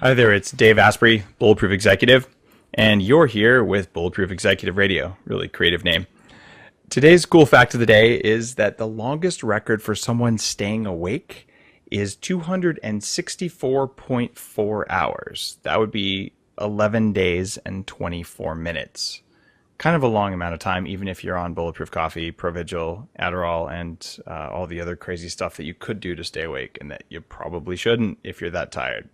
Hi there, it's Dave Asprey, Bulletproof Executive, and you're here with Bulletproof Executive Radio. Really creative name. Today's cool fact of the day is that the longest record for someone staying awake is 264.4 hours. That would be 11 days and 24 minutes. Kind of a long amount of time, even if you're on Bulletproof Coffee, Provigil, Adderall, and all the other crazy stuff that you could do to stay awake and that you probably shouldn't if you're that tired.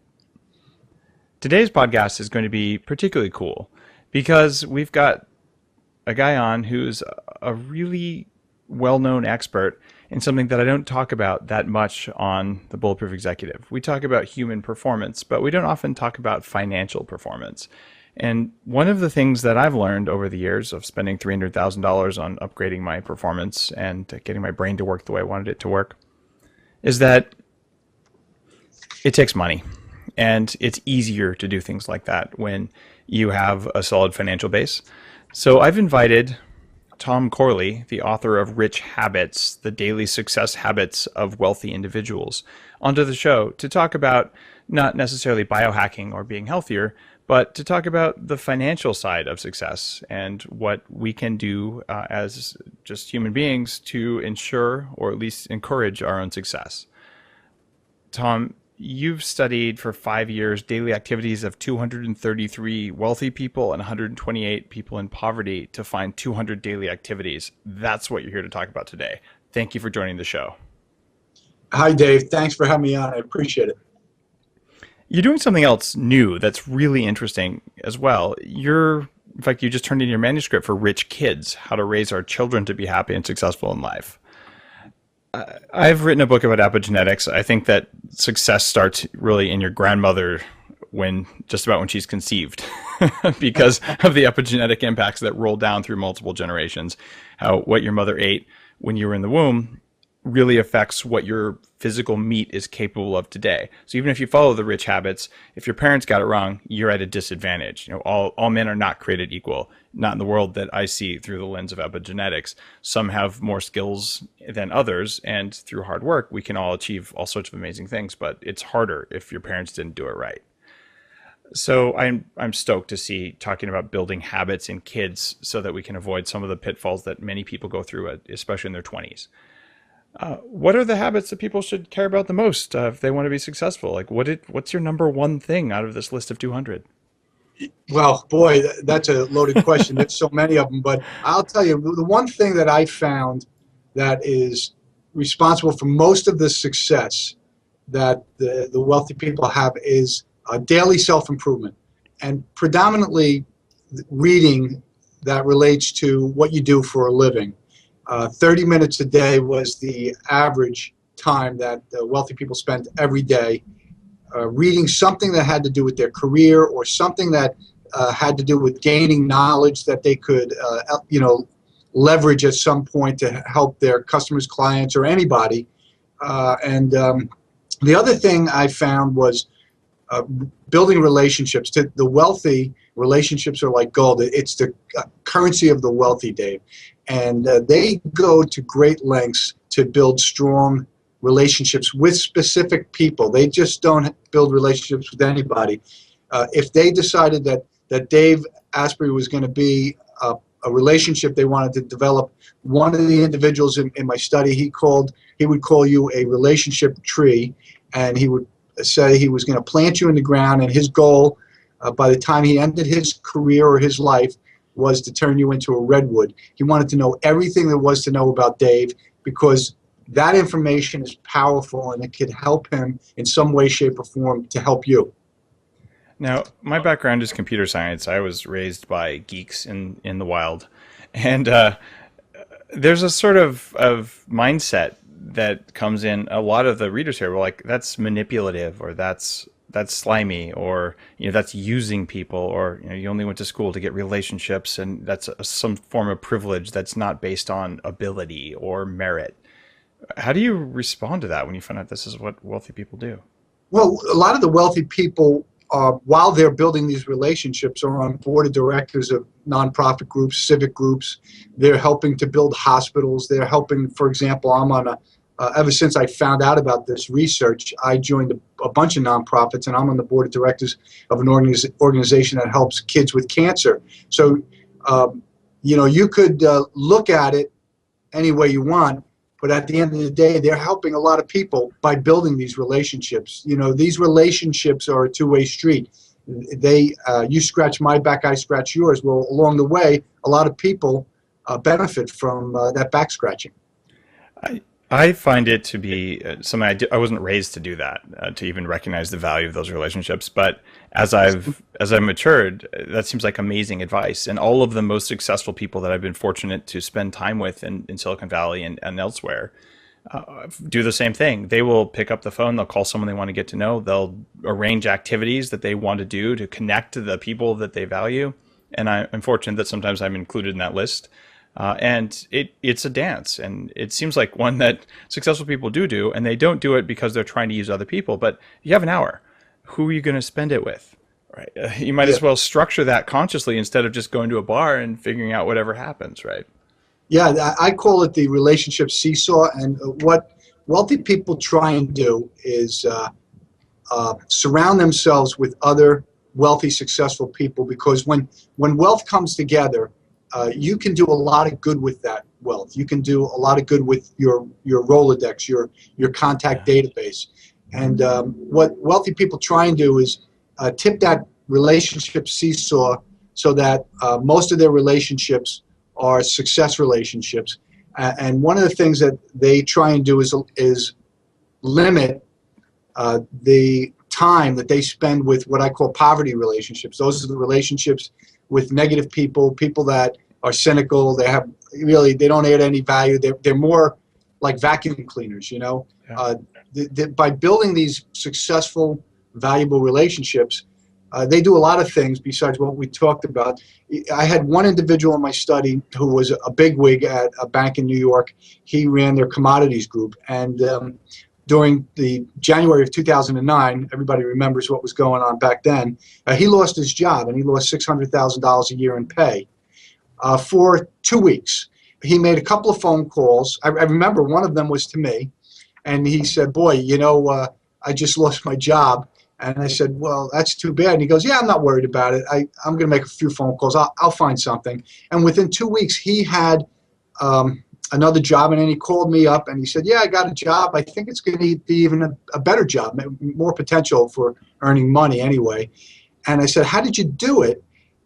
Today's podcast is going to be particularly cool because we've got a guy on who's a really well-known expert in something that I don't talk about that much on the Bulletproof Executive. We talk about human performance, but we don't often talk about financial performance. And one of the things that I've learned over the years of spending $300,000 on upgrading my performance and getting my brain to work the way I wanted it to work is that it takes money. And it's easier to do things like that when you have a solid financial base. So I've invited Tom Corley, the author of Rich Habits, the daily success habits of wealthy individuals, onto the show to talk about not necessarily biohacking or being healthier, but to talk about the financial side of success and what we can do as just human beings to ensure or at least encourage our own success. Tom, you've studied for 5 years daily activities of 233 wealthy people and 128 people in poverty to find 200 daily activities. That's what you're here to talk about today. Thank you for joining the show. Hi, Dave. Thanks for having me on. I appreciate it. You're doing something else new that's really interesting as well. In fact, you just turned in your manuscript for Rich Kids, How to Raise Our Children to Be Happy and Successful in Life. I've written a book about epigenetics. I think that success starts really in your grandmother just about when she's conceived because of the epigenetic impacts that roll down through multiple generations. How what your mother ate when you were in the womb really affects what your physical meat is capable of today. So even if you follow the rich habits, if your parents got it wrong, you're at a disadvantage. All men are not created equal, not in the world that I see through the lens of epigenetics. Some have more skills than others, and through hard work, we can all achieve all sorts of amazing things, but it's harder if your parents didn't do it right. So I'm stoked to see talking about building habits in kids so that we can avoid some of the pitfalls that many people go through, especially in their 20s. What are the habits that people should care about the most if they want to be successful? Like, what's your number one thing out of this list of 200? Well, boy, that's a loaded question. There's so many of them. But I'll tell you, the one thing that I found that is responsible for most of the success that the wealthy people have is daily self-improvement, and predominantly reading that relates to what you do for a living. 30 minutes a day was the average time that wealthy people spent every day reading something that had to do with their career or something that had to do with gaining knowledge that they could, leverage at some point to help their customers, clients, or anybody. The other thing I found was building relationships. To the wealthy, relationships are like gold. It's the currency of the wealthy, Dave. And they go to great lengths to build strong relationships with specific people. They just don't build relationships with anybody. If they decided that Dave Asprey was going to be a relationship they wanted to develop, one of the individuals in my study, he would call you a relationship tree, and he would say he was going to plant you in the ground, and his goal by the time he ended his career or his life was to turn you into a redwood. He wanted to know everything there was to know about Dave because that information is powerful and it could help him in some way, shape, or form to help you. Now, my background is computer science. I was raised by geeks in the wild. And there's a sort of mindset that comes in a lot of the readers here. We're like, that's manipulative, or that's slimy, or that's using people, or you only went to school to get relationships, and that's some form of privilege that's not based on ability or merit. How do you respond to that when you find out this is what wealthy people do? Well, a lot of the wealthy people, while they're building these relationships, are on board of directors of nonprofit groups, civic groups. They're helping to build hospitals. They're helping, for example, I'm on ever since I found out about this research, I joined a bunch of nonprofits, and I'm on the board of directors of an organization that helps kids with cancer. So, you could look at it any way you want, but at the end of the day, they're helping a lot of people by building these relationships. These relationships are a two-way street. You scratch my back, I scratch yours. Well, along the way, a lot of people benefit from that back scratching. I find it to be something I wasn't raised to do that, to even recognize the value of those relationships. But as I've matured, that seems like amazing advice. And all of the most successful people that I've been fortunate to spend time with in Silicon Valley and elsewhere do the same thing. They will pick up the phone, they'll call someone they want to get to know, they'll arrange activities that they want to do to connect to the people that they value. And I'm fortunate that sometimes I'm included in that list. And it's a dance, and it seems like one that successful people do, and they don't do it because they're trying to use other people. But you have an hour. Who are you going to spend it with? Right? You might as well structure that consciously instead of just going to a bar and figuring out whatever happens, right? Yeah, I call it the relationship seesaw. And what wealthy people try and do is surround themselves with other wealthy, successful people, because when wealth comes together, you can do a lot of good with that wealth. You can do a lot of good with your Rolodex, your contact database. And what wealthy people try and do is tip that relationship seesaw so that most of their relationships are success relationships. And one of the things that they try and do is limit the time that they spend with what I call poverty relationships. Those are the relationships with negative people that are cynical. They don't add any value. They're more like vacuum cleaners, Yeah. By building these successful, valuable relationships, they do a lot of things besides what we talked about. I had one individual in my study who was a bigwig at a bank in New York. He ran their commodities group, and during the January of 2009, everybody remembers what was going on back then, he lost his job, and he lost $600,000 a year in pay for 2 weeks. He made a couple of phone calls. I remember one of them was to me, and he said, boy, I just lost my job. And I said, well, that's too bad. And he goes, yeah, I'm not worried about it. I'm going to make a few phone calls. I'll find something. And within 2 weeks, he had another job, and then he called me up and he said, yeah, I got a job. I think it's going to be even a better job, more potential for earning money anyway. And I said, how did you do it?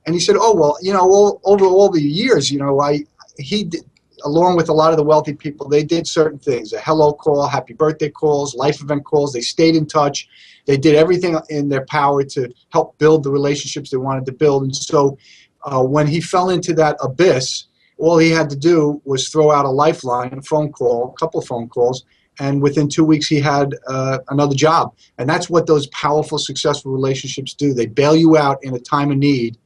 And he said, oh, well, over all the years, he did, along with a lot of the wealthy people, they did certain things: a hello call, happy birthday calls, life event calls. They stayed in touch. They did everything in their power to help build the relationships they wanted to build. And so when he fell into that abyss, all he had to do was throw out a lifeline, a phone call, a couple of phone calls, and within 2 weeks he had another job. And that's what those powerful, successful relationships do. They bail you out in a time of need,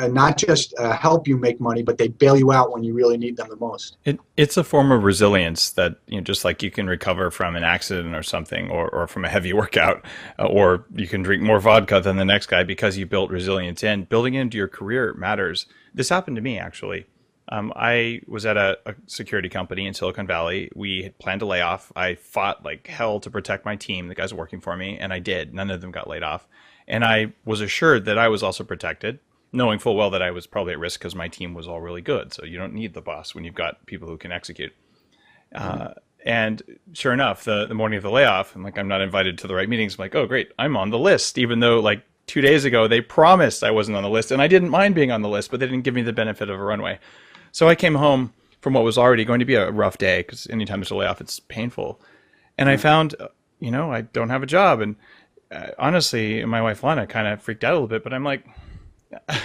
not just help you make money, but they bail you out when you really need them the most. It's a form of resilience that, just like you can recover from an accident or something, or from a heavy workout, or you can drink more vodka than the next guy because you built resilience in. Building into your career matters. This happened to me, actually. I was at a security company in Silicon Valley. We had planned to lay off. I fought like hell to protect my team, the guys working for me, and I did. None of them got laid off. And I was assured that I was also protected, knowing full well that I was probably at risk because my team was all really good. So you don't need the boss when you've got people who can execute. And sure enough, the morning of the layoff, I'm not invited to the right meetings. I'm like, oh, great, I'm on the list, even though like 2 days ago they promised I wasn't on the list. And I didn't mind being on the list, but they didn't give me the benefit of a runway. So I came home from what was already going to be a rough day, because anytime there's a layoff, it's painful. And I found, I don't have a job. And honestly, my wife, Lana, kind of freaked out a little bit, but I'm like,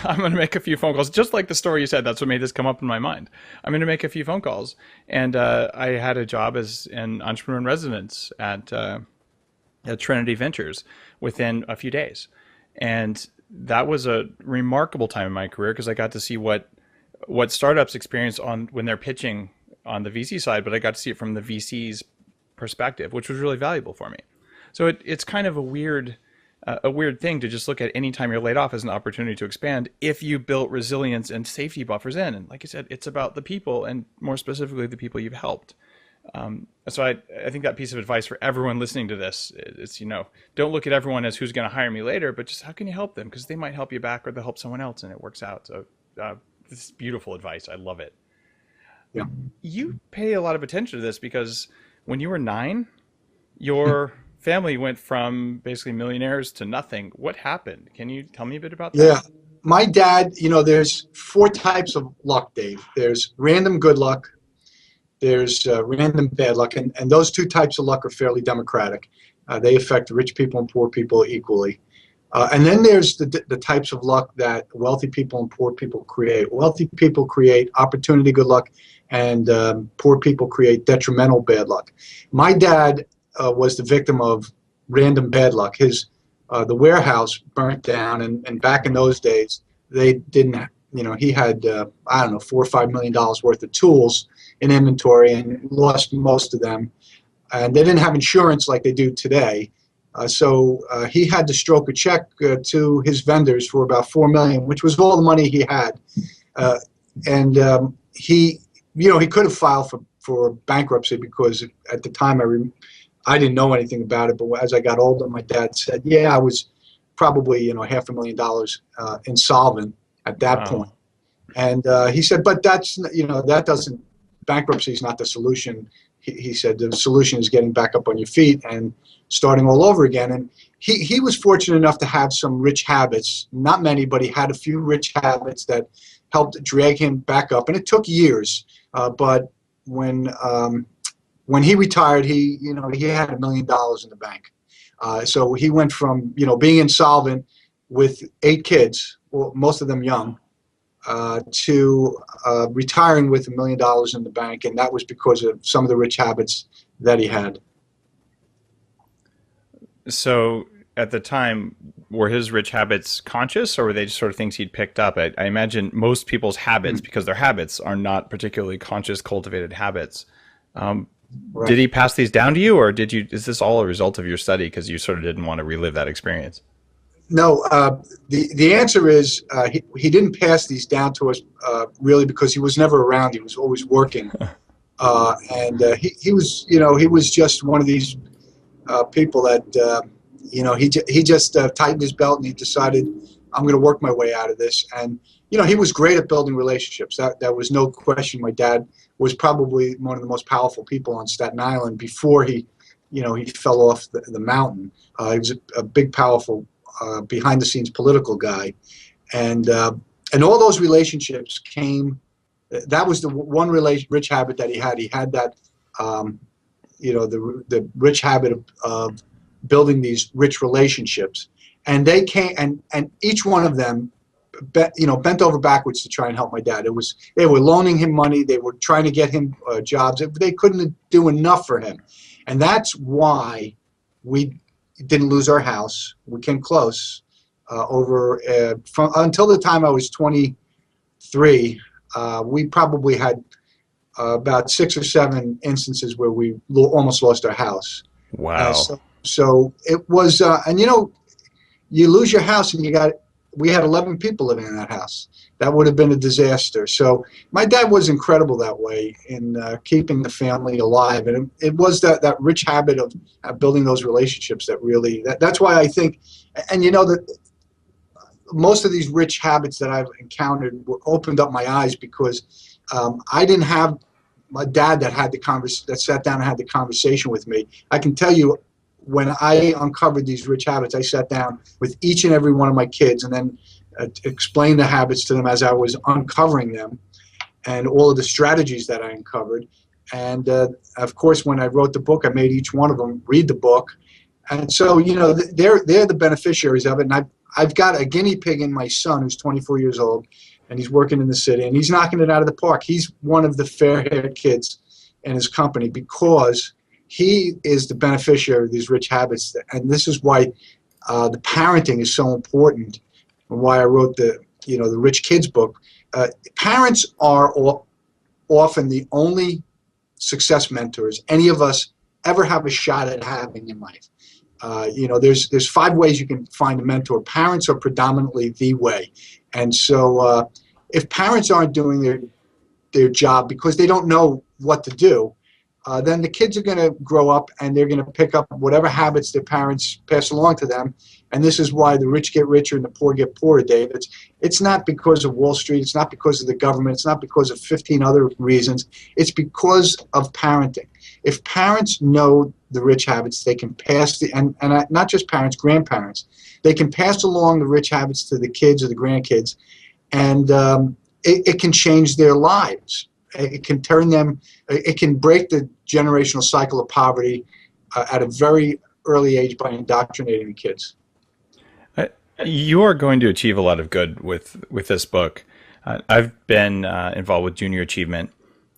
I'm going to make a few phone calls. Just like the story you said, that's what made this come up in my mind. I'm going to make a few phone calls. And I had a job as an entrepreneur in residence at Trinity Ventures within a few days. And that was a remarkable time in my career, because I got to see what startups experience when they're pitching on the VC side, but I got to see it from the VC's perspective, which was really valuable for me. So it's kind of a weird thing to just look at any time you're laid off as an opportunity to expand if you built resilience and safety buffers in. And like I said, it's about the people, and more specifically the people you've helped. So I think that piece of advice for everyone listening to this is, don't look at everyone as who's going to hire me later, but just how can you help them? Because they might help you back or they'll help someone else and it works out. So this is beautiful advice. I love it. Yeah. You pay a lot of attention to this because when you were 9, your family went from basically millionaires to nothing. What happened? Can you tell me a bit about that? Yeah. My dad, there's 4 types of luck, Dave. There's random good luck. There's random bad luck. And those 2 types of luck are fairly democratic. They affect rich people and poor people equally. And then there's the types of luck that wealthy people and poor people create. Wealthy people create opportunity good luck, and poor people create detrimental bad luck. My dad was the victim of random bad luck. The warehouse burnt down, and back in those days, they didn't, he had, $4 or $5 million worth of tools in inventory and lost most of them. And they didn't have insurance like they do today. So he had to stroke a check to his vendors for about $4 million, which was all the money he had. He could have filed for bankruptcy because at the time I didn't know anything about it. But as I got older, my dad said, yeah, I was probably, $500,000 insolvent at that point. And he said, but bankruptcy is not the solution. He said the solution is getting back up on your feet and starting all over again. And he was fortunate enough to have some rich habits, not many, but he had a few rich habits that helped drag him back up. And it took years. But when he retired, he had $1 million in the bank. So he went from, being insolvent with 8 kids, well, most of them young, to retiring with $1 million in the bank, and that was because of some of the rich habits that he had. So at the time, were his rich habits conscious, or were they just sort of things he'd picked up? I imagine most people's habits, because their habits are not particularly conscious, cultivated habits. Right. Did he pass these down to you, or is this all a result of your study because you sort of didn't want to relive that experience? No, the answer is he didn't pass these down to us really because he was never around. He was always working, and he was just one of these people that he just tightened his belt and he decided, I'm going to work my way out of this. And he was great at building relationships. That was no question. My dad was probably one of the most powerful people on Staten Island before he fell off the mountain. He was a big, powerful, behind-the-scenes political guy, and all those relationships came. That was the one rich habit that he had. He had that, the rich habit of building these rich relationships, and they came, and each one of them, bent over backwards to try and help my dad. They were loaning him money. They were trying to get him jobs. They couldn't do enough for him, and that's why we didn't lose our house. We came close until the time I was 23. We probably had about 6 or 7 instances where we almost lost our house. Wow. So it was, and you lose your house and we had 11 people living in that house. That would have been a disaster. So my dad was incredible that way in keeping the family alive. And it was that rich habit of building those relationships that really, that's why I think, and that most of these rich habits that I've encountered opened up my eyes because I didn't have my dad that sat down and had the conversation with me. I can tell you, when I uncovered these rich habits, I sat down with each and every one of my kids and then explained the habits to them as I was uncovering them and all of the strategies that I uncovered. And of course, when I wrote the book, I made each one of them read the book. And so, they're the beneficiaries of it. And I've got a guinea pig in my son who's 24 years old, and he's working in the city, and he's knocking it out of the park. He's one of the fair-haired kids in his company because he is the beneficiary of these rich habits. And this is why the parenting is so important, and why I wrote the Rich Kids book. Parents are often the only success mentors any of us ever have a shot at having in life. There's 5 ways you can find a mentor. Parents are predominantly the way. And so if parents aren't doing their job because they don't know what to do, then the kids are going to grow up and they're going to pick up whatever habits their parents pass along to them. And this is why the rich get richer and the poor get poorer, Dave. It's not because of Wall Street. It's not because of the government. It's not because of 15 other reasons. It's because of parenting. If parents know the rich habits, they can pass and not just parents, grandparents. They can pass along the rich habits to the kids or the grandkids, and it can change their lives. It can turn them. It can break the generational cycle of poverty at a very early age by indoctrinating the kids. You are going to achieve a lot of good with this book. I've been involved with Junior Achievement,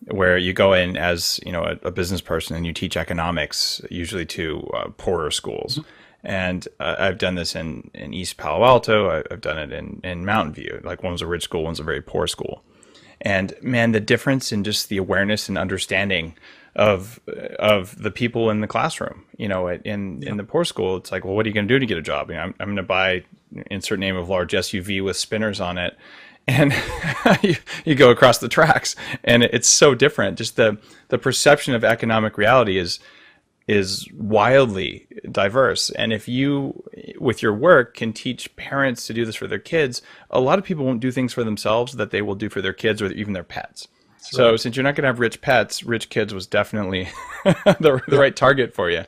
where you go in as a business person and you teach economics, usually to poorer schools. Mm-hmm. And I've done this in East Palo Alto. I've done it in Mountain View. Like, one's a rich school, one's a very poor school. And man, the difference in just the awareness and understanding of the people in the classroom. In the poor school, it's like, well, what are you going to do to get a job? I'm going to buy insert name of large SUV with spinners on it, and you go across the tracks, and it's so different. Just the perception of economic reality is wildly diverse. And if you, with your work, can teach parents to do this for their kids, a lot of people won't do things for themselves that they will do for their kids or even their pets. That's so right. Since you're not going to have rich pets, rich kids was definitely the right target for you.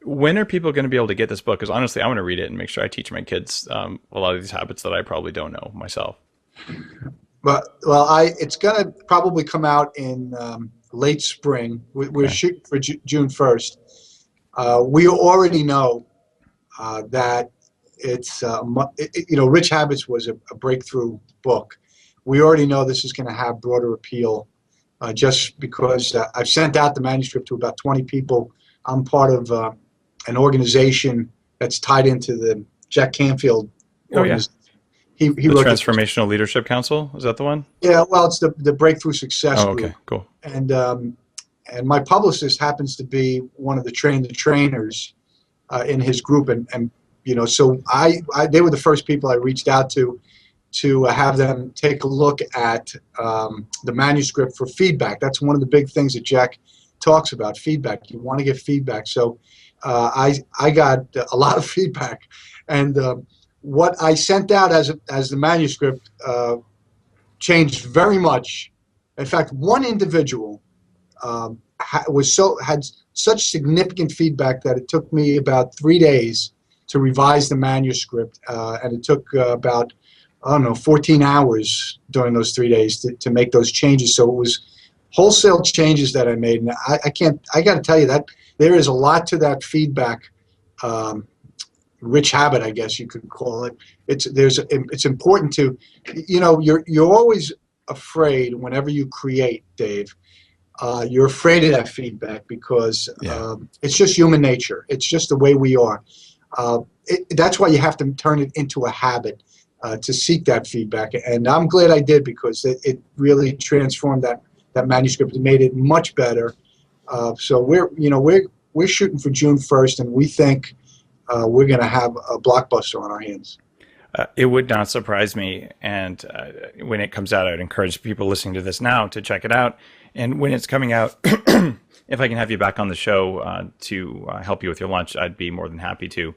When are people going to be able to get this book? Because honestly, I want to read it and make sure I teach my kids a lot of these habits that I probably don't know myself. It's going to probably come out in late spring. We're shooting for June 1st. We already know that it's Rich Habits was a breakthrough book. We already know this is going to have broader appeal, just because I've sent out the manuscript to about 20 people. I'm part of an organization that's tied into the Jack Canfield organization. He wrote Transformational Leadership Council. Is that the one? Yeah, well, it's the Breakthrough Success Group. Okay, cool. And my publicist happens to be one of the trainers in his group, and so they were the first people I reached out to have them take a look at the manuscript for feedback. That's one of the big things that Jack talks about, feedback. You want to get feedback. So I got a lot of feedback, and what I sent out as the manuscript changed very much. In fact, one individual had such significant feedback that it took me about 3 days to revise the manuscript, and it took about 14 hours during those 3 days to make those changes. So it was wholesale changes that I made, and I got to tell you that there is a lot to that feedback. Rich habit, I guess you could call it. It's important to, you're always afraid whenever you create, Dave. You're afraid of that feedback because it's just human nature. It's just the way we are. That's why you have to turn it into a habit to seek that feedback. And I'm glad I did, because it really transformed that manuscript and made it much better. So we're shooting for June 1st, and we think we're going to have a blockbuster on our hands. It would not surprise me. And when it comes out, I'd encourage people listening to this now to check it out. And when it's coming out, if I can have you back on the show to help you with your lunch, I'd be more than happy to.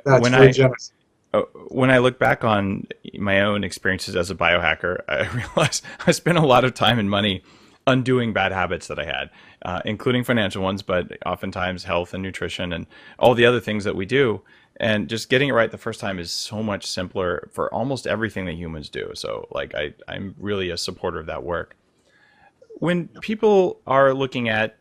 That's very generous. When I look back on my own experiences as a biohacker, I realize I spent a lot of time and money undoing bad habits that I had, including financial ones, but oftentimes health and nutrition and all the other things that we do. And just getting it right the first time is so much simpler for almost everything that humans do. So I'm really a supporter of that work. When people are looking at,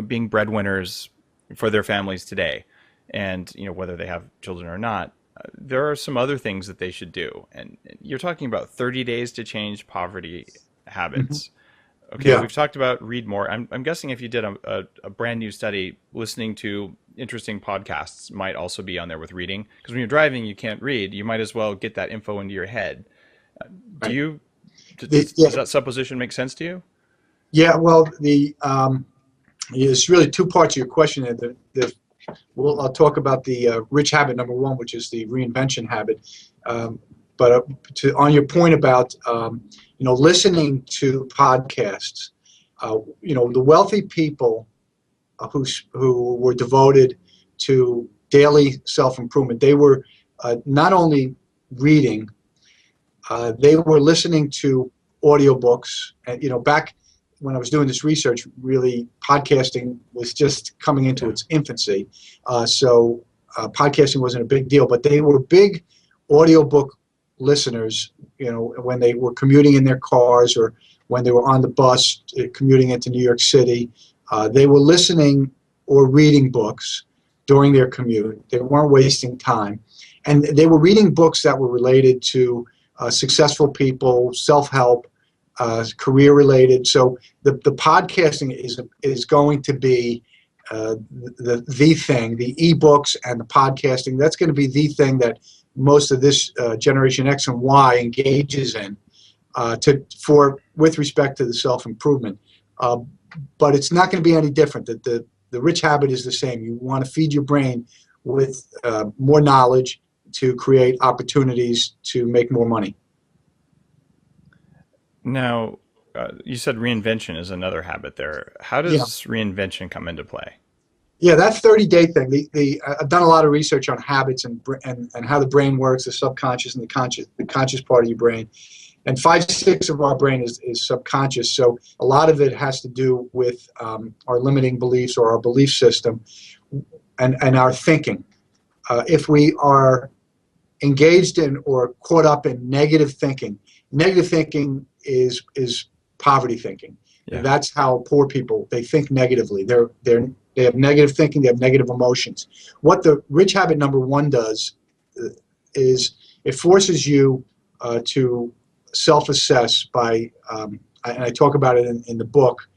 being breadwinners for their families today, and, whether they have children or not, there are some other things that they should do. And you're talking about 30 days to change poverty habits. Mm-hmm. Okay, We've talked about read more. I'm guessing if you did a brand new study, listening to interesting podcasts might also be on there with reading. Because when you're driving, you can't read. You might as well get that info into your head. Does that supposition make sense to you? Yeah, well, it's really two parts of your question. I'll talk about the rich habit number one, which is the reinvention habit. But on your point about listening to podcasts, The wealthy people who were devoted to daily self-improvement, they were not only reading, they were listening to audiobooks. And, back when I was doing this research, really podcasting was just coming into its infancy. So podcasting wasn't a big deal, but they were big audiobook listeners, when they were commuting in their cars or when they were on the bus commuting into New York City. They were listening or reading books during their commute. They weren't wasting time. And they were reading books that were related to successful people, self-help, career-related. So the podcasting is going to be the thing, the ebooks and the podcasting. That's going to be the thing that most of this Generation X and Y engages in with respect to the self-improvement. But it's not going to be any different. The rich habit is the same. You want to feed your brain with more knowledge to create opportunities to make more money. Now, you said reinvention is another habit there. How does reinvention come into play? Yeah, that 30-day thing. I've done a lot of research on habits and how the brain works, the subconscious and the conscious part of your brain. And 5/6 of our brain is subconscious. So a lot of it has to do with our limiting beliefs or our belief system and our thinking. If we are engaged in or caught up in negative thinking is poverty thinking. Yeah. That's how poor people, they think negatively. They have negative thinking, they have negative emotions. What the rich habit number 1 does is it forces you to self-assess by, and I talk about it in the book,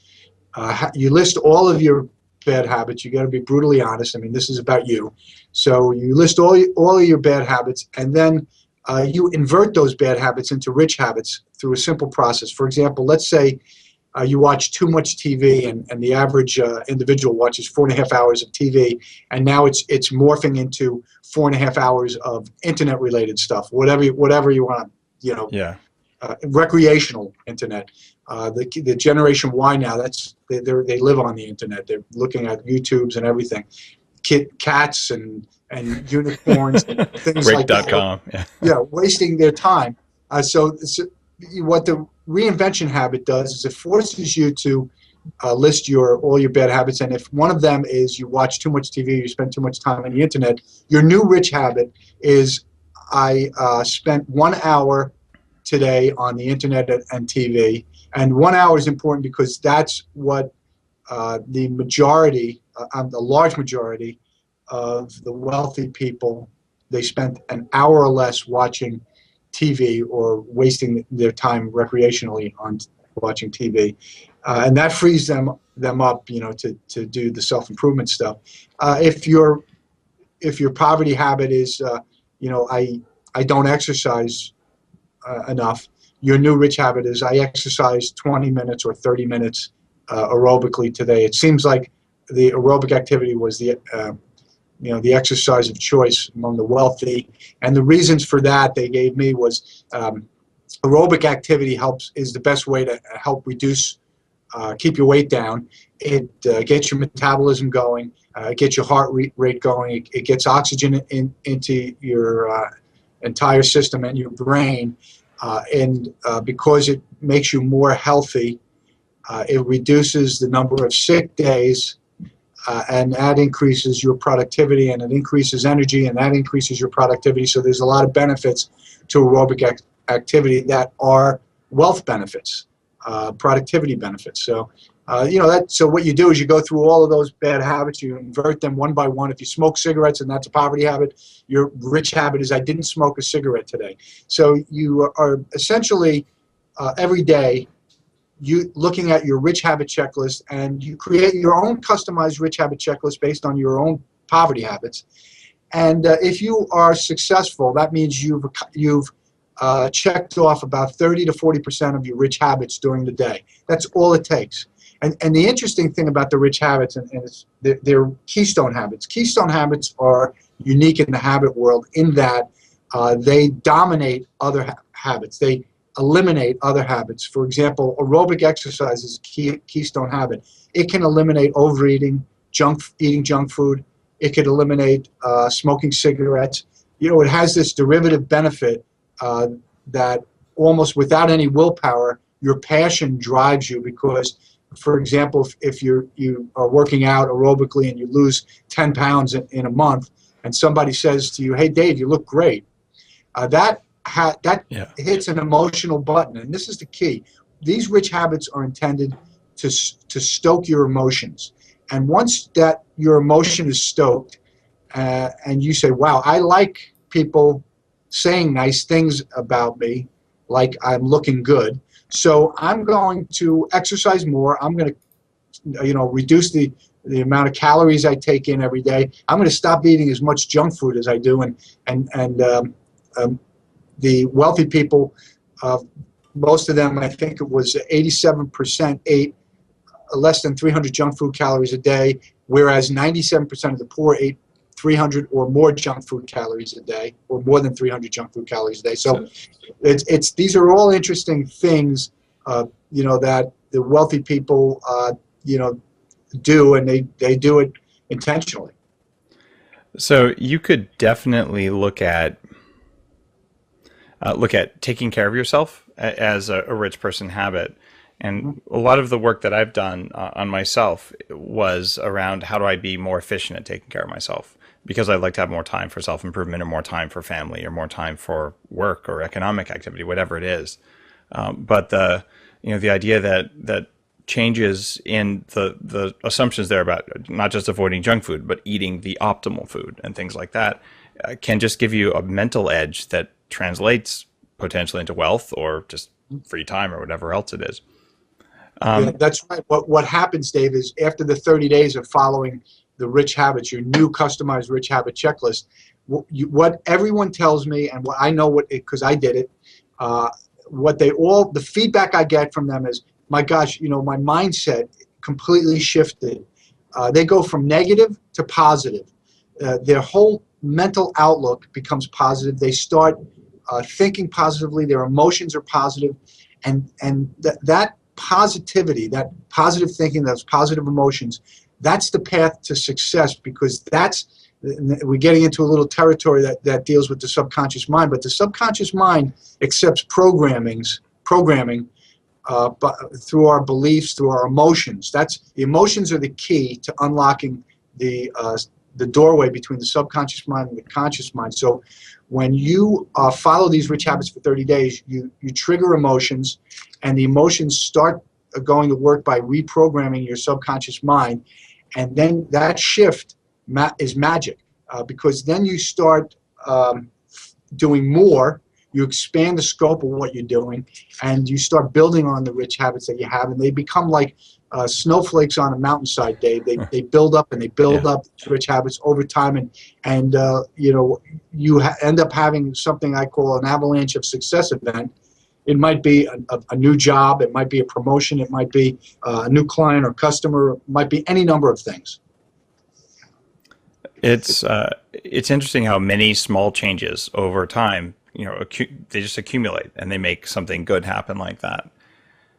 you list all of your bad habits. You got to be brutally honest. I mean, this is about you. So you list all of your bad habits, and then you invert those bad habits into rich habits through a simple process. For example, let's say you watch too much TV, and the average individual watches 4.5 hours of TV, and now it's morphing into 4.5 hours of internet-related stuff, whatever you want, recreational internet. The Generation Y now, they live on the internet. They're looking at YouTubes and everything, cats and unicorns, and things like that. Break.com. Wasting their time. So what the reinvention habit does is it forces you to list all your bad habits, and if one of them is you watch too much TV, you spend too much time on the internet, your new rich habit is I spent 1 hour today on the internet and TV. And 1 hour is important because that's what the large majority of the wealthy people, they spent an hour or less watching TV or wasting their time recreationally on watching TV. And that frees them up, to do the self-improvement stuff. If your poverty habit is, I don't exercise enough, your new rich habit is I exercise 20 minutes or 30 minutes aerobically today. It seems like the aerobic activity was the exercise of choice among the wealthy. And the reasons for that they gave me was aerobic activity is the best way to help reduce, keep your weight down. It gets your metabolism going, gets your heart rate going, it gets oxygen into your entire system and your brain. And because it makes you more healthy, it reduces the number of sick days, and that increases your productivity, and it increases energy, and that increases your productivity. So there's a lot of benefits to aerobic activity that are wealth benefits, productivity benefits. So, so what you do is you go through all of those bad habits, you invert them one by one. If you smoke cigarettes and that's a poverty habit, your rich habit is I didn't smoke a cigarette today. So you are essentially every day you looking at your rich habit checklist, and you create your own customized rich habit checklist based on your own poverty habits. And if you are successful, that means you've checked off about 30 to 40% of your rich habits during the day. That's all it takes. And the interesting thing about the rich habits, and they're keystone habits. Keystone habits are unique in the habit world in that they dominate other habits. They eliminate other habits. For example, aerobic exercise is a keystone habit. It can eliminate overeating, eating junk food. It could eliminate smoking cigarettes. It has this derivative benefit that almost without any willpower, your passion drives you because, for example, if you are working out aerobically and you lose 10 pounds in a month, and somebody says to you, "Hey, Dave, you look great," that hits an emotional button, and this is the key. These rich habits are intended to stoke your emotions, and once that your emotion is stoked, and you say, "Wow, I like people saying nice things about me, like I'm looking good, so I'm going to exercise more. I'm going to, reduce the amount of calories I take in every day. I'm going to stop eating as much junk food as I do." And the wealthy people, most of them, I think it was 87% ate less than 300 junk food calories a day, whereas 97% of the poor ate 300 or more junk food calories a day, or more than 300 junk food calories a day. So these are all interesting things, that the wealthy people, do, and they do it intentionally. So you could definitely look at taking care of yourself as a rich person habit. And a lot of the work that I've done on myself was around how do I be more efficient at taking care of myself, because I'd like to have more time for self-improvement or more time for family or more time for work or economic activity, whatever it is. But the idea that changes in the assumptions there about not just avoiding junk food, but eating the optimal food and things like that can just give you a mental edge that translates potentially into wealth or just free time or whatever else it is. Yeah, that's right. What happens, Dave, is after the 30 days of following the rich habits, your new customized rich habit checklist, what everyone tells me, and what I know, because I did it, the feedback I get from them is, my gosh, my mindset completely shifted. They go from negative to positive. Their whole mental outlook becomes positive. They start thinking positively. Their emotions are positive, and that positivity, that positive thinking, those positive emotions, that's the path to success, because we're getting into a little territory that deals with the subconscious mind, but the subconscious mind accepts programming but through our beliefs, through our emotions. The emotions are the key to unlocking the doorway between the subconscious mind and the conscious mind. So when you follow these rich habits for 30 days, you trigger emotions, and the emotions start going to work by reprogramming your subconscious mind. And then that shift is magic, because then you start doing more. You expand the scope of what you're doing, and you start building on the rich habits that you have, and they become like snowflakes on a mountainside, Dave. They build up and they build up rich habits over time, and you end up having something I call an avalanche of success event. It might be a new job, it might be a promotion, it might be a new client or customer, it might be any number of things. It's interesting how many small changes over time, they just accumulate and they make something good happen like that.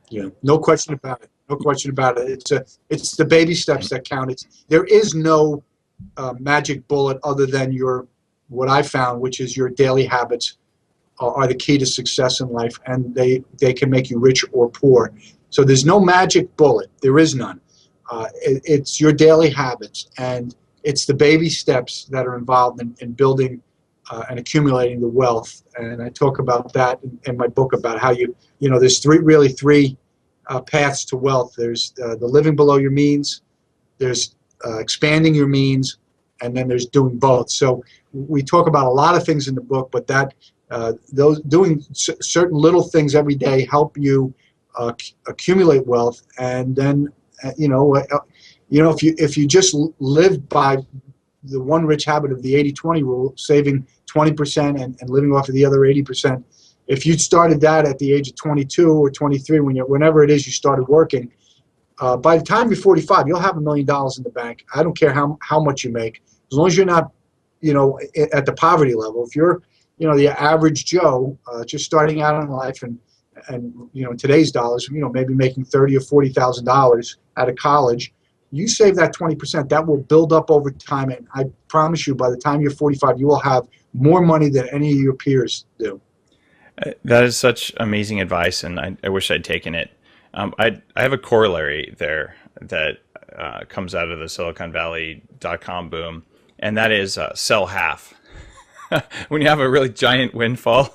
Yeah, no question about it. No question about it. It's the baby steps that count. There is no magic bullet other than what I found, which is your daily habits are the key to success in life, and they can make you rich or poor. So there's no magic bullet. There is none. It's your daily habits, and it's the baby steps that are involved in building and accumulating the wealth. And I talk about that in my book, about how there's three paths to wealth. There's the living below your means, there's expanding your means, and then there's doing both. So we talk about a lot of things in the book, but those doing certain little things every day help you accumulate wealth. And then if you just live by the one rich habit of the 80-20 rule, saving 20% and living off of the other 80%, if you'd started that at the age of 22 or 23, whenever it is you started working, by the time you're 45, you'll have $1 million in the bank. I don't care how much you make, as long as you're not, at the poverty level. If you're, the average Joe, just starting out in life, and and in today's dollars, maybe making $30,000 or $40,000 out of college, you save that 20%. That will build up over time, and I promise you, by the time you're 45, you will have more money than any of your peers do. That is such amazing advice, and I wish I'd taken it. I have a corollary there that comes out of the Silicon Valley.com boom, and that is sell half. When you have a really giant windfall,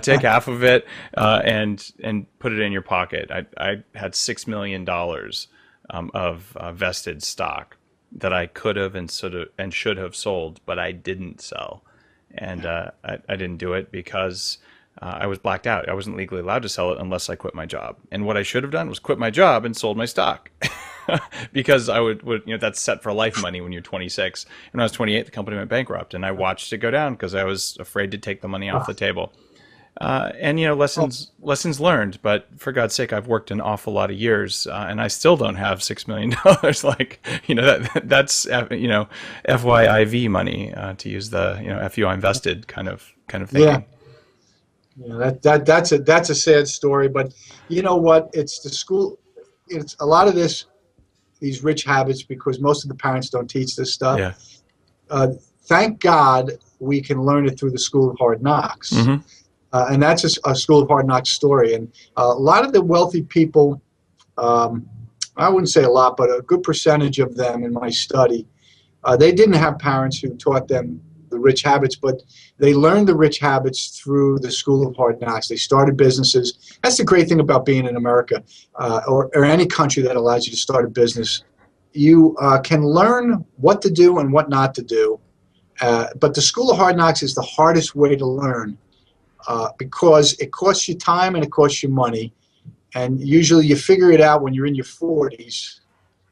take half of it and put it in your pocket. I had $6 million of vested stock that I could have and should have sold, but I didn't sell, and I didn't do it because I was blacked out. I wasn't legally allowed to sell it unless I quit my job. And what I should have done was quit my job and sold my stock. Because I would that's set for life money when you're 26. And when I was 28, the company went bankrupt, and I watched it go down because I was afraid to take the money off the table. And lessons learned. But for God's sake, I've worked an awful lot of years, and I still don't have $6 million. That's FYIV money, to use the FU invested kind of thinking. That's a sad story. But you know what? It's the school. It's a lot of these rich habits, because most of the parents don't teach this stuff. Yeah. Thank God we can learn it through the School of Hard Knocks. Mm-hmm. And that's a School of Hard Knocks story. And a lot of the wealthy people, I wouldn't say a lot, but a good percentage of them in my study, they didn't have parents who taught them the rich habits, but they learned the rich habits through the School of Hard Knocks. They started businesses. That's the great thing about being in America, or any country that allows you to start a business. You can learn what to do and what not to do, but the School of Hard Knocks is the hardest way to learn, because it costs you time and it costs you money, and usually you figure it out when you're in your 40s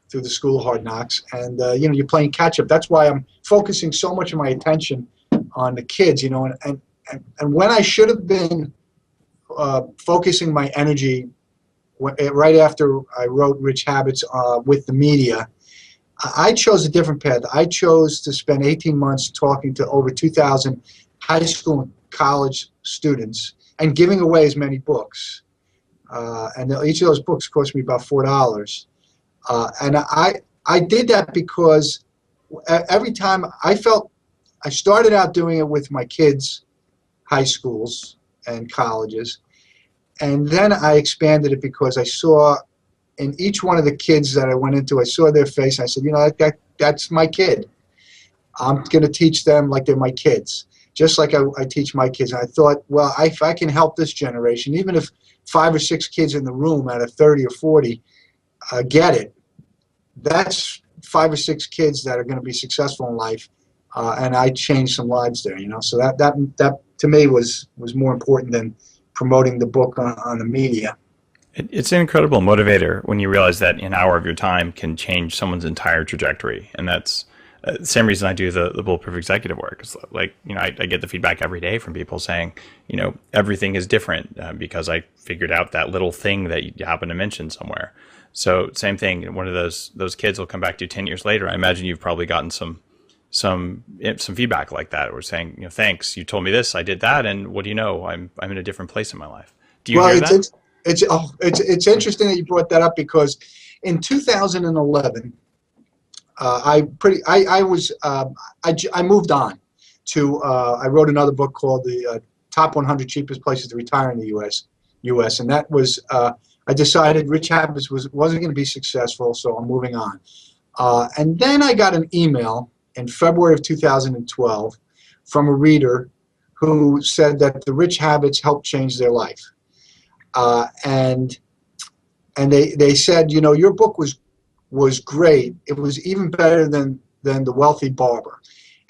through the School of Hard Knocks, and you're playing catch up. That's why I'm focusing so much of my attention on the kids, and when I should have been focusing my energy right after I wrote Rich Habits with the media, I chose a different path. I chose to spend 18 months talking to over 2,000 high school and college students and giving away as many books. And each of those books cost me about $4. And I did that because every time I started out doing it with my kids, high schools and colleges, and then I expanded it because I saw in each one of the kids that I went into, I saw their face, and I said, that's my kid. I'm going to teach them like they're my kids, just like I teach my kids. And I thought, well, if I can help this generation, even if 5 or 6 kids in the room out of 30 or 40 get it, that's 5 or 6 kids that are going to be successful in life, and I changed some lives there. So that to me was more important than promoting the book on the media. It's an incredible motivator when you realize that an hour of your time can change someone's entire trajectory, and that's the same reason I do the Bulletproof executive work. It's like, I get the feedback every day from people saying, everything is different because I figured out that little thing that you happen to mention somewhere. So same thing. One of those kids will come back to you 10 years later. I imagine you've probably gotten some feedback like that, or saying, thanks, you told me this, I did that, and what do you know? I'm in a different place in my life. Do you hear that? It's interesting that you brought that up, because in 2011, I moved on to I wrote another book called the Top 100 Cheapest Places to Retire in the U.S. And that was I decided Rich Habits wasn't going to be successful, so I'm moving on. And then I got an email in February of 2012 from a reader who said that the Rich Habits helped change their life. And they said, your book was great. It was even better than The Wealthy Barber.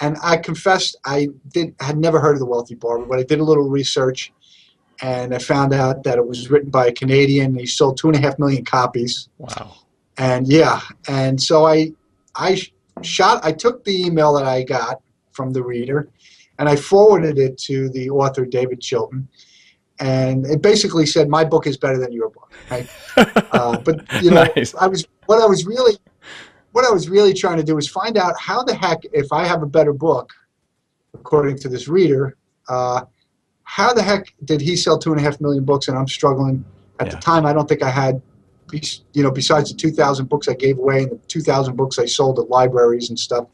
And I confessed I had never heard of The Wealthy Barber, but I did a little research, and I found out that it was written by a Canadian. He sold 2.5 million copies. Wow. And and so I took the email that I got from the reader, and I forwarded it to the author, David Chilton. And it basically said, my book is better than your book. Right? But Nice. what I was really trying to do was find out how the heck, if I have a better book, according to this reader, how the heck did he sell 2.5 million books and I'm struggling? At the time, I don't think I had, besides the 2,000 books I gave away and the 2,000 books I sold at libraries and stuff,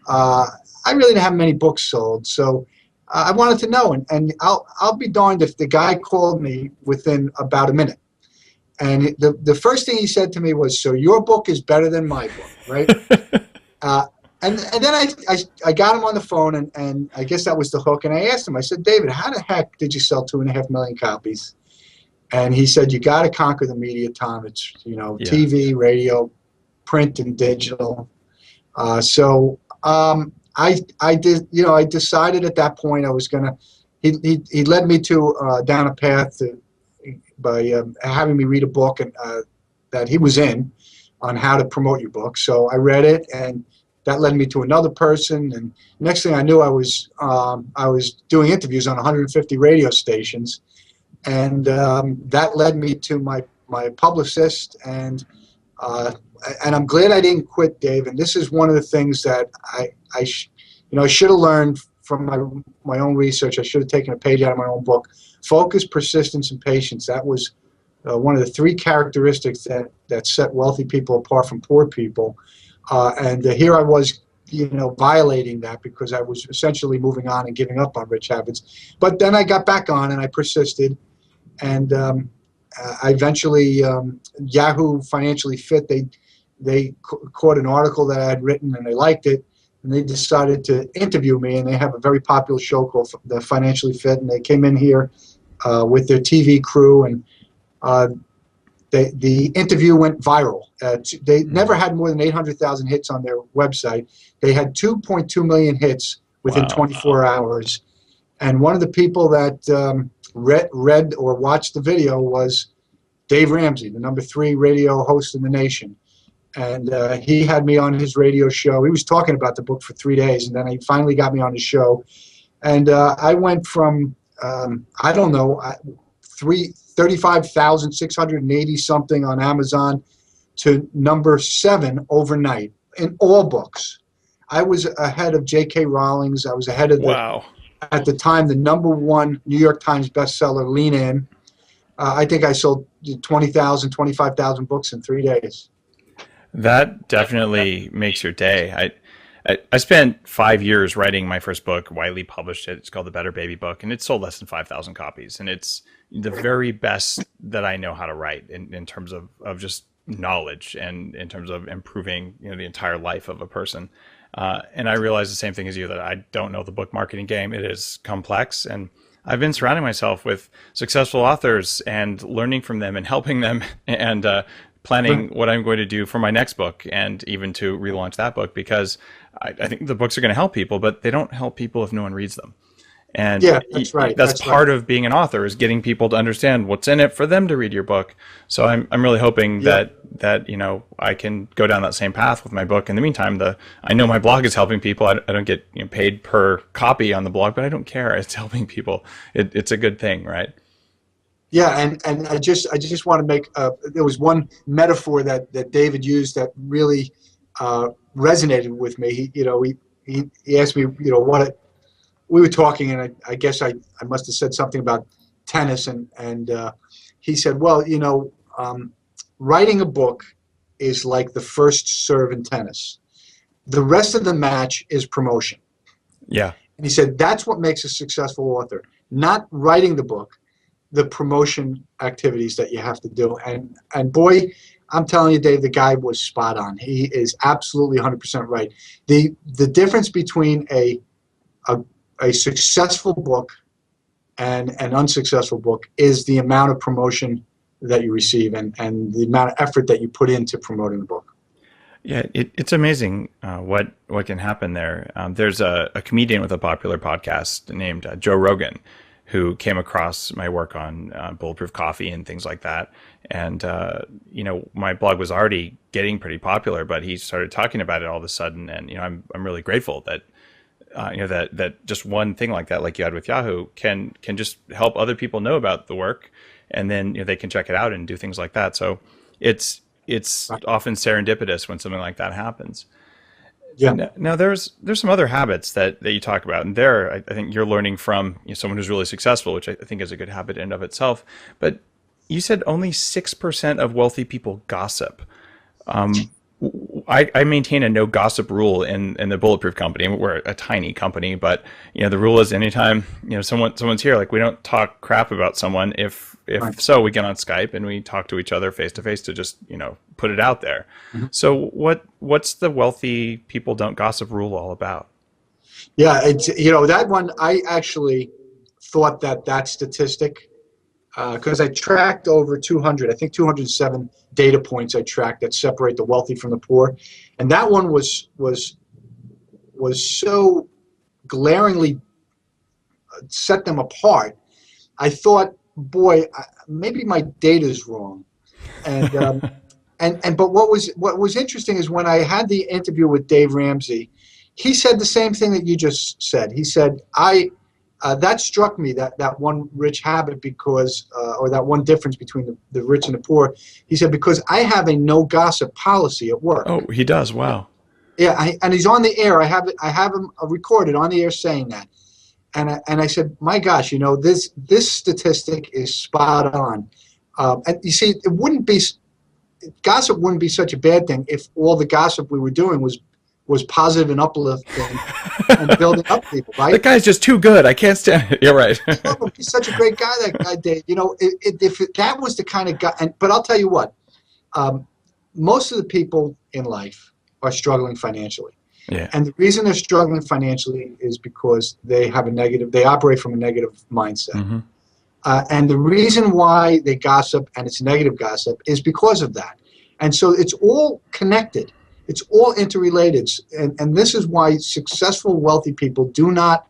I really didn't have many books sold. So I wanted to know, and I'll be darned if the guy called me within about a minute. And the first thing he said to me was, "So your book is better than my book, right?" And then I got him on the phone, and I guess that was the hook. And I asked him, I said, "David, how the heck did you sell 2.5 million copies?" And he said, "You got to conquer the media, Tom. It's TV, radio, print, and digital." So I did. I decided at that point I was gonna. He led me to down a path by having me read a book that he was in on how to promote your book. So I read it, and that led me to another person. And next thing I knew, I was doing interviews on 150 radio stations, and that led me to my publicist. And I'm glad I didn't quit, Dave. And this is one of the things that I should have learned from my own research. I should have taken a page out of my own book. Focus, persistence, and patience. That was one of the 3 characteristics that set wealthy people apart from poor people. And here I was, violating that because I was essentially moving on and giving up on rich habits. But then I got back on and I persisted. And I eventually, Yahoo Financially Fit, they caught an article that I had written and they liked it. And they decided to interview me, and they have a very popular show called The Financially Fit, and they came in here with their TV crew, and the interview went viral. They never had more than 800,000 hits on their website. They had 2.2 million hits within 24 hours. And one of the people that read or watched the video was Dave Ramsey, the number 3 radio host in the nation. And he had me on his radio show. He was talking about the book for 3 days, and then he finally got me on his show. And I went from, 35,680 something on Amazon to number 7 overnight in all books. I was ahead of J.K. Rowling's. I was ahead of at the time, the number 1 New York Times bestseller, Lean In. I think I sold 20,000, 25,000 books in 3 days. That definitely makes your day. I spent 5 years writing my first book. Wiley published it. It's called The Better Baby Book, and it sold less than 5,000 copies. And it's the very best that I know how to write in terms of just knowledge and in terms of improving the entire life of a person. And I realized the same thing as you, that I don't know the book marketing game. It is complex, and I've been surrounding myself with successful authors and learning from them and helping them and planning what I'm going to do for my next book and even to relaunch that book, because I think the books are going to help people, but they don't help people if no one reads them. And yeah, that's right. That's part of being an author, is getting people to understand what's in it for them to read your book. So I'm really hoping that I can go down that same path with my book. In the meantime, I know my blog is helping people. I don't get paid per copy on the blog, but I don't care. It's helping people. It's a good thing, right? Yeah, and I just want to make there was one metaphor that David used that really resonated with me. He asked me what we were talking, and I guess I must have said something about tennis, and he said, well, writing a book is like the first serve in tennis. The rest of the match is promotion. Yeah. And he said that's what makes a successful author, not writing the book, the promotion activities that you have to do. And boy, I'm telling you, Dave, the guy was spot on. He is absolutely 100% right. The difference between a successful book and an unsuccessful book is the amount of promotion that you receive and the amount of effort that you put into promoting the book. Yeah, it's amazing what can happen there. There's a comedian with a popular podcast named Joe Rogan, who came across my work on Bulletproof Coffee and things like that. And, my blog was already getting pretty popular, but he started talking about it all of a sudden. And, I'm really grateful that, that just one thing like that, like you had with Yahoo, can just help other people know about the work, and then they can check it out and do things like that. So it's often serendipitous when something like that happens. Yeah. Now there's some other habits that you talk about, and there I think you're learning from someone who's really successful, which I think is a good habit in and of itself. But you said only 6% of wealthy people gossip. I maintain a no gossip rule in the Bulletproof company. We're a tiny company, but the rule is anytime someone's here, like we don't talk crap about someone. If Right. so, we get on Skype and we talk to each other face to face to just put it out there. Mhm. So what's the wealthy people don't gossip rule all about? Yeah, it's that one. I actually thought that statistic because I tracked over 200, I think 207 data points I tracked that separate the wealthy from the poor, and that one was so glaringly set them apart. I thought, boy, maybe my data is wrong, and but what was interesting is when I had the interview with Dave Ramsey, he said the same thing that you just said. He said, that struck me, that one rich habit because, or that one difference between the rich and the poor. He said, because I have a no gossip policy at work. Oh, he does. Wow. Yeah, and he's on the air. I have him recorded on the air saying that. And I said, my gosh, this statistic is spot on. And you see, gossip wouldn't be such a bad thing if all the gossip we were doing was positive and uplifting and building up people, right? That guy's just too good. I can't stand it. You're right. He's such a great guy, that guy Dave. If that was the kind of guy, but I'll tell you what, most of the people in life are struggling financially. Yeah. And the reason they're struggling financially is because they operate from a negative mindset. Mm-hmm. And the reason why they gossip, and it's negative gossip, is because of that. And so it's all connected. It's all interrelated. And this is why successful, wealthy people do not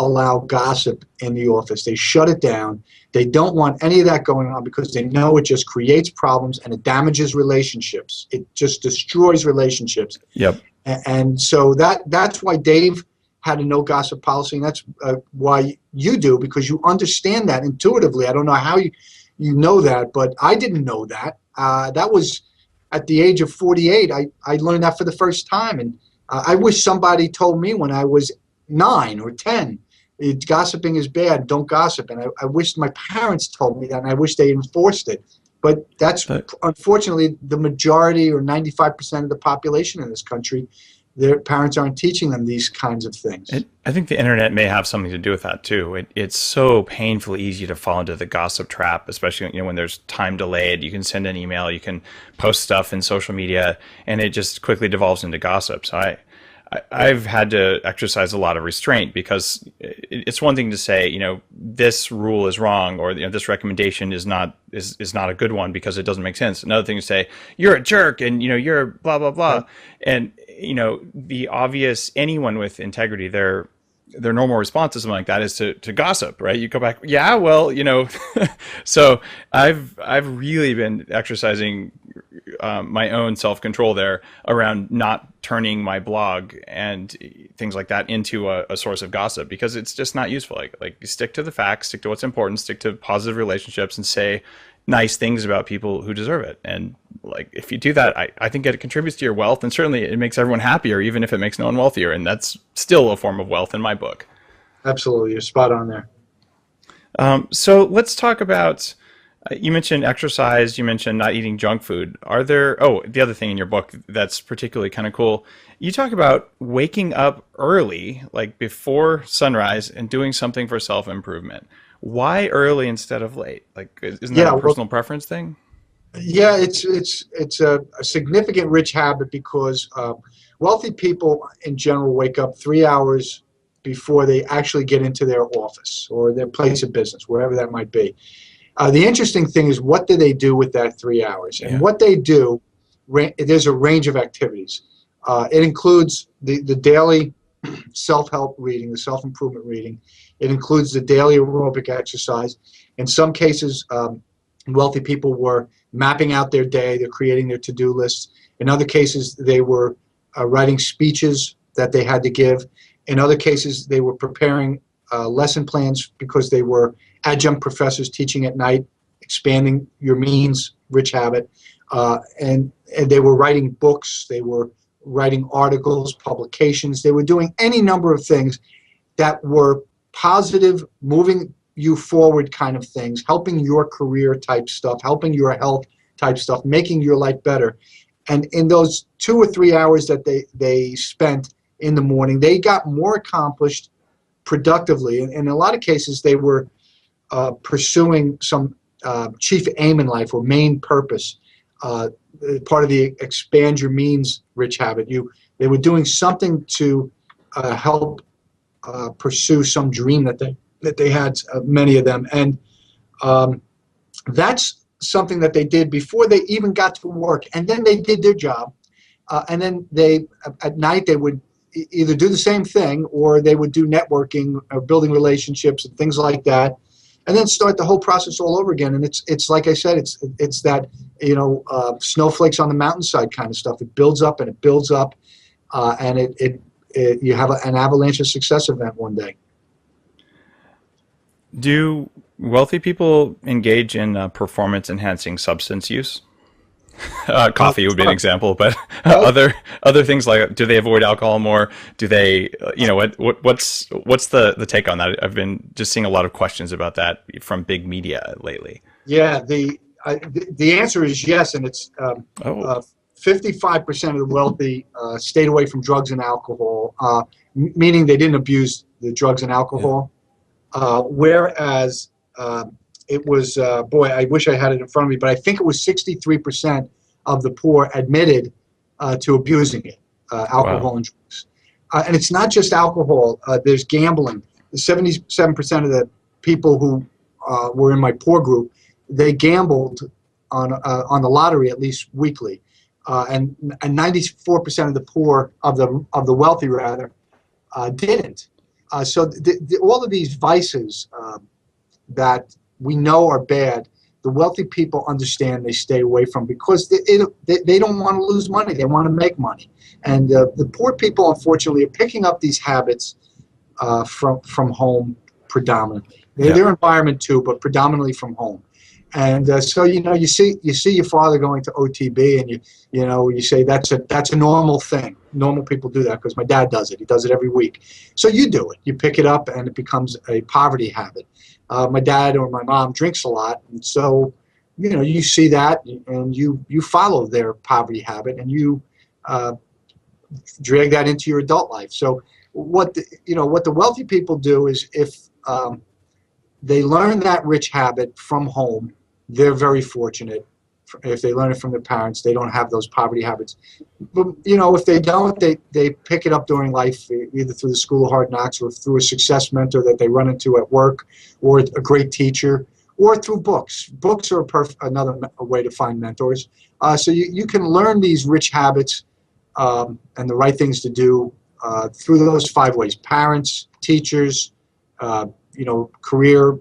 allow gossip in the office. They shut it down. They don't want any of that going on because they know it just creates problems and it damages relationships. It just destroys relationships. Yep. And so that's why Dave had a no gossip policy, and that's why you do, because you understand that intuitively. I don't know how you know that, but I didn't know that. That was at the age of 48. I learned that for the first time, and I wish somebody told me when I was 9 or 10, gossiping is bad, don't gossip. And I wish my parents told me that, and I wish they enforced it. But that's unfortunately the majority, or 95% of the population in this country. Their parents aren't teaching them these kinds of things. I think the internet may have something to do with that too. It's so painfully easy to fall into the gossip trap, especially when there's time delayed. You can send an email, you can post stuff in social media, and it just quickly devolves into gossip. So I've had to exercise a lot of restraint, because it's one thing to say, this rule is wrong, or this recommendation is not a good one because it doesn't make sense. Another thing to say, you're a jerk, and you're blah blah blah, right. And the obvious, anyone with integrity, their normal response to something like that is to gossip, right? You go back, yeah, well, So I've really been exercising my own self-control there around not turning my blog and things like that into a source of gossip, because it's just not useful. Like stick to the facts, stick to what's important, stick to positive relationships, and say nice things about people who deserve it. And if you do that, I think it contributes to your wealth, and certainly it makes everyone happier, even if it makes no one wealthier. And that's still a form of wealth in my book. Absolutely. You're spot on there. So let's talk about, you mentioned exercise, you mentioned not eating junk food. The other thing in your book that's particularly kind of cool, you talk about waking up early, like before sunrise, and doing something for self-improvement. Why early instead of late? Isn't that a personal preference thing? Yeah, it's a significant rich habit, because wealthy people in general wake up 3 hours before they actually get into their office or their place of business, wherever that might be. The interesting thing is, what do they do with that 3 hours? And what they do, there's a range of activities. It includes the daily self-help reading, the self-improvement reading. It includes the daily aerobic exercise. In some cases, wealthy people were mapping out their day. They're creating their to-do lists. In other cases, they were writing speeches that they had to give. In other cases, they were preparing lesson plans because they were adjunct professors teaching at night, expanding your means, rich habit. And they were writing books. They were writing articles, publications. They were doing any number of things that were positive, moving you forward kind of things, helping your career type stuff, helping your health type stuff, making your life better. And in those 2 or 3 hours that they spent in the morning, they got more accomplished productively. And in a lot of cases, they were pursuing some chief aim in life or main purpose. Part of the expand your means rich habit. They were doing something to help pursue some dream that they had, many of them. And that's something that they did before they even got to work. And then they did their job. And then at night, they would either do the same thing or they would do networking or building relationships and things like that. And then start the whole process all over again. And it's like I said, it's that, snowflakes on the mountainside kind of stuff. It builds up and it builds up. And you have an avalanche of success event one day. Do wealthy people engage in performance-enhancing substance use? Coffee would be an example, but other things like, do they avoid alcohol more? Do they, what's the take on that? I've been just seeing a lot of questions about that from big media lately. Yeah, the answer is yes, and it's 55% of the wealthy stayed away from drugs and alcohol, meaning they didn't abuse the drugs and alcohol. Yeah. Whereas it was, I wish I had it in front of me, but I think it was 63% of the poor admitted to abusing it, alcohol and drugs. And it's not just alcohol. There's gambling. 77% of the people who were in my poor group, they gambled on the lottery at least weekly. And 94% of the poor, of the wealthy rather, didn't. So all of these vices that we know are bad, the wealthy people understand, they stay away from, because they don't want to lose money. They want to make money. And the poor people, unfortunately, are picking up these habits from home predominantly. Their environment too, but predominantly from home. And so you see your father going to OTB, and you say that's a normal thing. Normal people do that because my dad does it. He does it every week. So you do it. You pick it up, and it becomes a poverty habit. My dad or my mom drinks a lot, and so you see that, and you follow their poverty habit, and you drag that into your adult life. So what the wealthy people do is, if they learn that rich habit from home, they're very fortunate. If they learn it from their parents, they don't have those poverty habits. But if they don't, they pick it up during life, either through the school of hard knocks or through a success mentor that they run into at work, or a great teacher, or through books. Books are another way to find mentors. So you can learn these rich habits and the right things to do through those 5 ways: parents, teachers, career.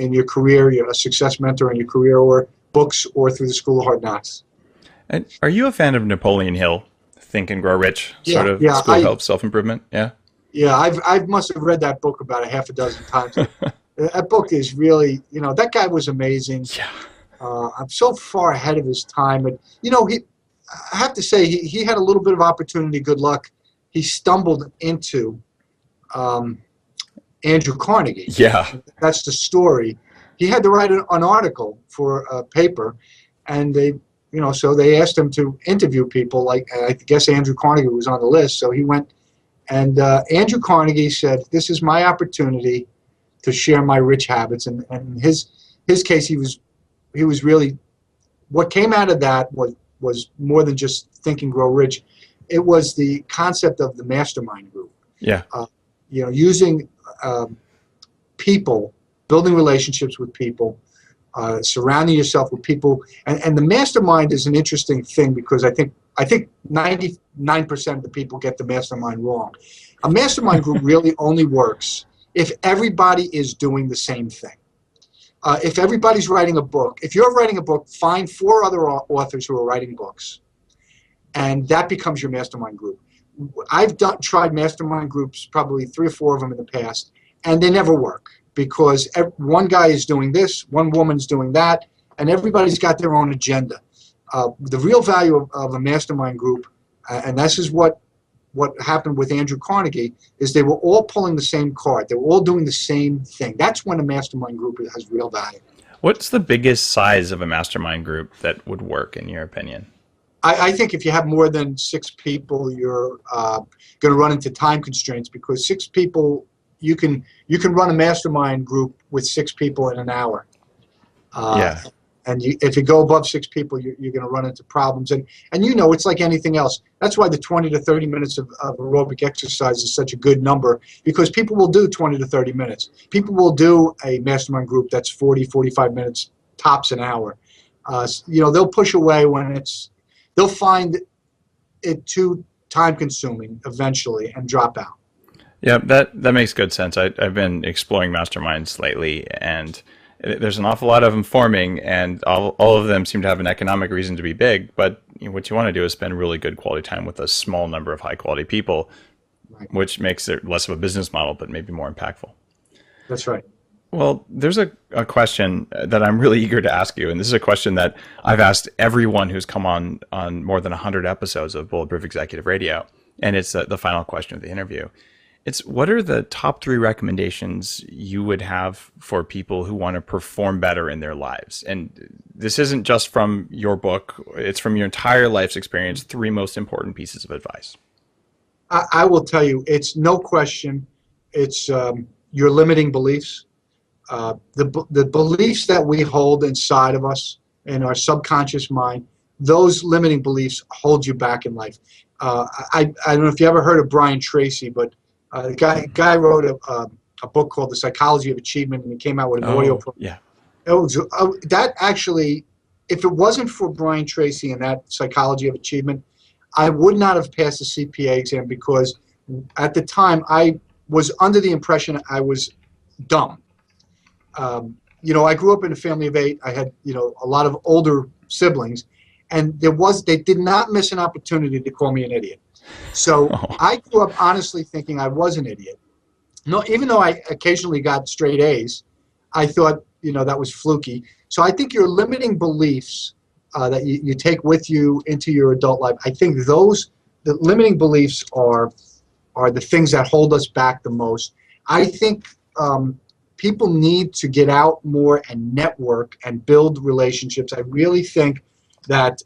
In your career, you're a success mentor in your career, or books, or through the school of hard knocks. And are you a fan of Napoleon Hill, Think and Grow Rich, sort of school of help, self-improvement? Yeah. Yeah, I must have read that book about a half a dozen times. That book is really, that guy was amazing. Yeah. I'm so far ahead of his time. But, I have to say, he had a little bit of opportunity, good luck. He stumbled into Andrew Carnegie. Yeah. That's the story. He had to write an article for a paper, and so they asked him to interview people. Like, I guess Andrew Carnegie was on the list, so he went. And Andrew Carnegie said, "This is my opportunity to share my rich habits." And in his case, he was really, what came out of that was more than just Think and Grow Rich. It was the concept of the mastermind group. Yeah. Using people, building relationships with people, surrounding yourself with people, and the mastermind is an interesting thing, because I think 99% of the people get the mastermind wrong. A mastermind group really only works if everybody is doing the same thing. If everybody's writing a book, if you're writing a book, find 4 other authors who are writing books, and that becomes your mastermind group. I've tried mastermind groups, probably 3 or 4 of them in the past, and they never work, because one guy is doing this, one woman's doing that, and everybody's got their own agenda. The real value of a mastermind group, And this is what happened with Andrew Carnegie, is they were all pulling the same card. They were all doing the same thing. That's when a mastermind group has real value. What's the biggest size of a mastermind group that would work, in your opinion? I think if you have more than 6 people, you're going to run into time constraints, because 6 people, you can run a mastermind group with 6 people in an hour. Yeah. And if you go above 6 people, you're going to run into problems. And it's like anything else. That's why the 20 to 30 minutes of aerobic exercise is such a good number, because people will do 20 to 30 minutes. People will do a mastermind group that's 40, 45 minutes, tops an hour. They'll push away when they'll find it too time consuming eventually and drop out. Yeah, that makes good sense. I've been exploring masterminds lately, and there's an awful lot of them forming, and all of them seem to have an economic reason to be big. But what you want to do is spend really good quality time with a small number of high quality people, Right. which makes it less of a business model, but maybe more impactful. That's right. Well, there's a question that I'm really eager to ask you, and this is a question that I've asked everyone who's come on more than 100 episodes of Bulletproof Executive Radio, and it's the final question of the interview. It's, what are the top 3 recommendations you would have for people who want to perform better in their lives? And this isn't just from your book, it's from your entire life's experience, 3 most important pieces of advice. I will tell you, it's no question, it's your limiting beliefs. The beliefs that we hold inside of us in our subconscious mind, those limiting beliefs hold you back in life. I don't know if you ever heard of Brian Tracy, but the guy wrote a book called The Psychology of Achievement, and he came out with an audio program. Yeah. That actually, if it wasn't for Brian Tracy and that Psychology of Achievement, I would not have passed the CPA exam, because at the time I was under the impression I was dumb. I grew up in a family of 8. I had, a lot of older siblings, and they did not miss an opportunity to call me an idiot. So I grew up honestly thinking I was an idiot. No, even though I occasionally got straight A's, I thought, that was fluky. So I think your limiting beliefs that you take with you into your adult life, I think the limiting beliefs are the things that hold us back the most. I think people need to get out more and network and build relationships. I really think that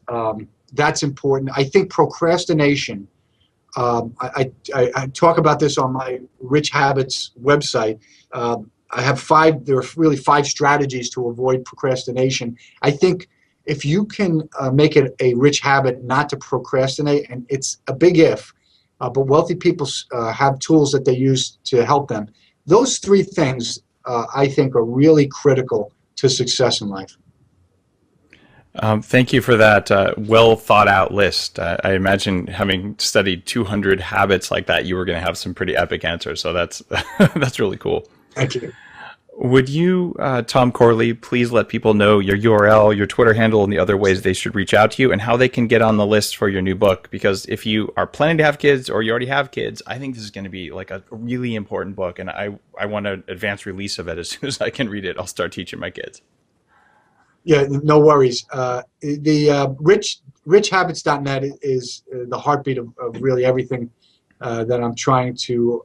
that's important. I think procrastination, I talk about this on my Rich Habits website. I have there are really 5 strategies to avoid procrastination. I think if you can make it a rich habit not to procrastinate, and it's a big if, but wealthy people have tools that they use to help them. Those 3 things I think are really critical to success in life. Thank you for that well thought out list. I imagine, having studied 200 habits like that, you were going to have some pretty epic answers. So that's that's really cool. Thank you. Would you, Tom Corley, please let people know your URL, your Twitter handle, and the other ways they should reach out to you, and how they can get on the list for your new book? Because if you are planning to have kids, or you already have kids, I think this is going to be like a really important book, and I want an advance release of it as soon as I can read it. I'll start teaching my kids. Yeah, no worries. The richhabits.net is the heartbeat of really everything that I'm trying to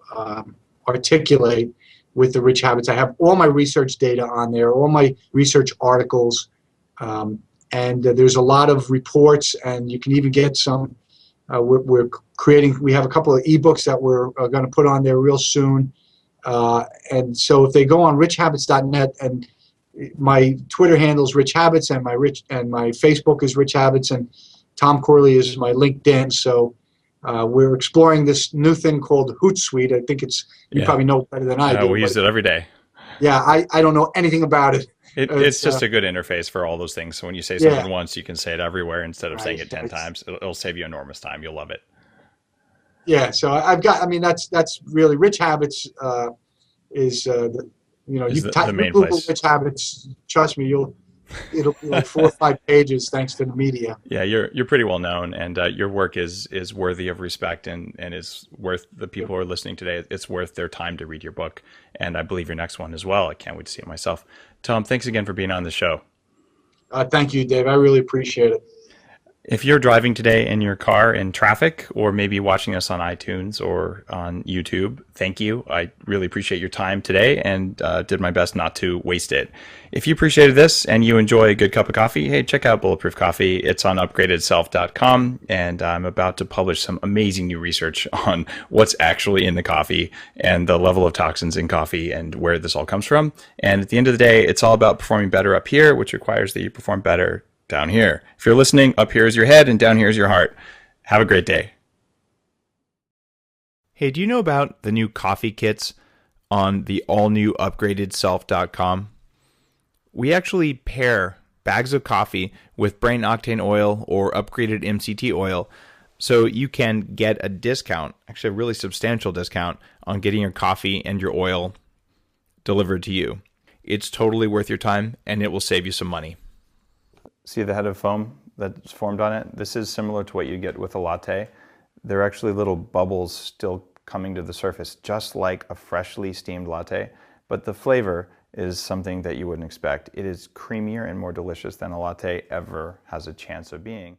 articulate with the Rich Habits. I have all my research data on there, all my research articles, and there's a lot of reports, and you can even get some. We have a couple of ebooks that we're going to put on there real soon. And so if they go on richhabits.net, and my Twitter handle is Rich Habits, and my Facebook is Rich Habits, and Tom Corley is my LinkedIn. So we're exploring this new thing called Hootsuite. I think you probably know better than I do. We use it every day. Yeah, I don't know anything about it. It's just a good interface for all those things. So when you say something once, you can say it everywhere instead of saying it 10 times. It'll save you enormous time. You'll love it. Yeah, so that's really Rich Habits is the main Google place. Rich Habits, trust me, it'll be like 4 or 5 pages thanks to the media. Yeah, you're pretty well known, and your work is worthy of respect, and is worth the people who are listening today. It's worth their time to read your book, and I believe your next one as well. I can't wait to see it myself. Tom, thanks again for being on the show. Thank you, Dave. I really appreciate it. If you're driving today in your car in traffic, or maybe watching us on iTunes or on YouTube, thank you. I really appreciate your time today, and did my best not to waste it. If you appreciated this and you enjoy a good cup of coffee, hey, check out Bulletproof Coffee. It's on upgradedself.com, and I'm about to publish some amazing new research on what's actually in the coffee and the level of toxins in coffee and where this all comes from. And at the end of the day, it's all about performing better up here, which requires that you perform better down here. If you're listening, up here is your head and down here is your heart. Have a great day. Hey, do you know about the new coffee kits on the all-new upgradedself.com? We actually pair bags of coffee with brain octane oil or upgraded MCT oil, so you can get a discount, actually a really substantial discount, on getting your coffee and your oil delivered to you. It's totally worth your time, and it will save you some money. See the head of foam that's formed on it? This is similar to what you get with a latte. There are actually little bubbles still coming to the surface, just like a freshly steamed latte, but the flavor is something that you wouldn't expect. It is creamier and more delicious than a latte ever has a chance of being.